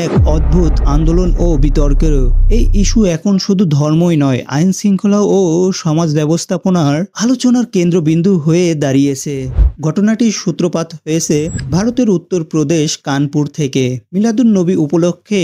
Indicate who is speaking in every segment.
Speaker 1: এক অদ্ভুত আন্দোলন ও বিতর্কেরও। এই ইস্যু এখন শুধু ধর্মই নয়, আইন শৃঙ্খলা ও সমাজ ব্যবস্থাপনার আলোচনার কেন্দ্রবিন্দু হয়ে দাঁড়িয়েছে। ঘটনাটির সূত্রপাত হয়েছে ভারতের উত্তরপ্রদেশ কানপুর থেকে। মিলাদুন নবী উপলক্ষে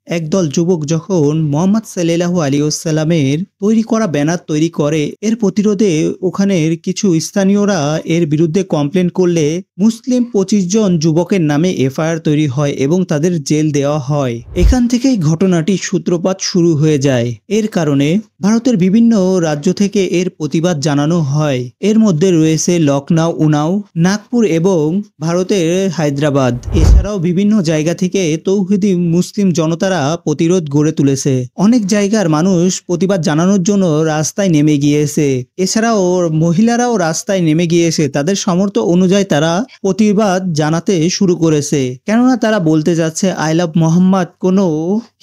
Speaker 1: একদল যুবক যখন মোহাম্মদ সাল্লাল্লাহু আলাইহি ওয়াসাল্লামের তৈরি করা ব্যানার তৈরি করে, এর প্রতিরোধে ওখানের কিছু স্থানীয়রা এর বিরুদ্ধে কমপ্লেন করলে মুসলিম 25 জন যুবকের নামে এফআইআর তৈরি হয় এবং তাদের জেল দেওয়া হয়। এখান থেকেই ঘটনাটির সূত্রপাত শুরু হয়ে যায়। এর কারণে ভারতের বিভিন্ন রাজ্য থেকে এর প্রতিবাদ জানানো হয়। এর মধ্যে রয়েছে লখনউ, উনাও, নাগপুর এবং ভারতের হায়দ্রাবাদ। এছাড়াও বিভিন্ন জায়গা থেকে তৌহিদি মুসলিম জনতারা প্রতিরোধ গড়ে তুলেছে। অনেক জায়গার মানুষ প্রতিবাদ জানানোর জন্য রাস্তায় নেমে গিয়েছে। এছাড়াও মহিলারাও রাস্তায় নেমে গিয়েছে। তাদের সামর্থ্য অনুযায়ী তারা প্রতিবাদ জানাতে শুরু করেছে, কেননা তারা বলতে যাচ্ছে আই লাভ মোহাম্মদ কোনো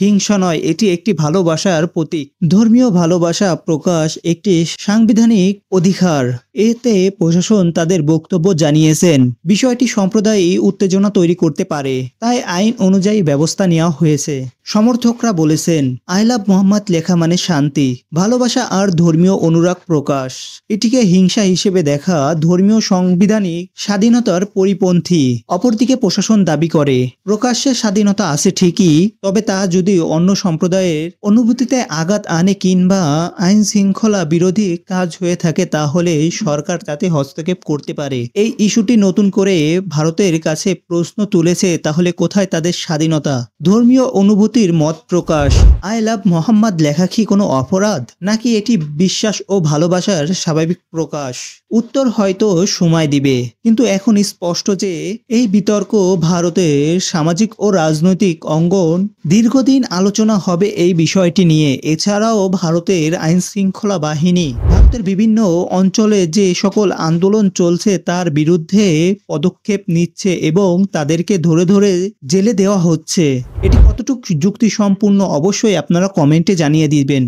Speaker 1: হিংসা নয়, এটি একটি ভালোবাসার প্রতীক। ধর্মীয় ভালোবাসা প্রকাশ একটি সাংবিধানিক অধিকার। এতে প্রশাসন তাদের বক্তব্য জানিয়েছেন বিষয়টি সম্প্রদায়ী উত্তেজনা তৈরি করতে পারে, তাই আইন অনুযায়ী ব্যবস্থা নেওয়া হয়েছে। সমর্থকরা বলেছেন আই লাভ মোহাম্মদ লেখা মানে শান্তি, ভালোবাসা আর ধর্মীয় অনুরাগ প্রকাশ। এটিকে হিংসা হিসেবে দেখা ধর্মীয় সাংবিধানিক স্বাধীনতার পরিপন্থী। অপরদিকে প্রশাসন দাবি করে প্রকাশ্যের স্বাধীনতা আছে ঠিকই, তবে তা যদি অন্য সম্প্রদায়ের অনুভূতিতে আঘাত আনে কিংবা আইন শৃঙ্খলা বিরোধী কাজ হয়ে থাকে তাহলে সরকার তাতে হস্তক্ষেপ করতে পারে। এই ইস্যুটি নতুন করে ভারতের কাছে প্রশ্ন তুলেছে, তাহলে কোথায় তাদের স্বাধীনতা? ধর্মীয় অনুভূতির মত প্রকাশ আই লাভ মোহাম্মদ লেখা কি কোনো অপরাধ, নাকি এটি বিশ্বাস ও ভালোবাসার স্বাভাবিক প্রকাশ? উত্তর হয়তো সময় দিবে, কিন্তু এখন স্পষ্ট যে এই বিতর্ক ভারতের সামাজিক ও রাজনৈতিক অঙ্গন দীর্ঘদিন আলোচনা হবে এই বিষয়টি নিয়ে। এছাড়াও ভারতের আইন শৃঙ্খলা বাহিনী ভারতের বিভিন্ন অঞ্চলে যে সকল আন্দোলন চলছে তার বিরুদ্ধে পদক্ষেপ নিচ্ছে এবং তাদেরকে ধরে ধরে জেলে দেওয়া হচ্ছে। এটি কতটুকু যুক্তিসম্পূর্ণ অবশ্যই আপনারা কমেন্টে জানিয়ে দিবেন।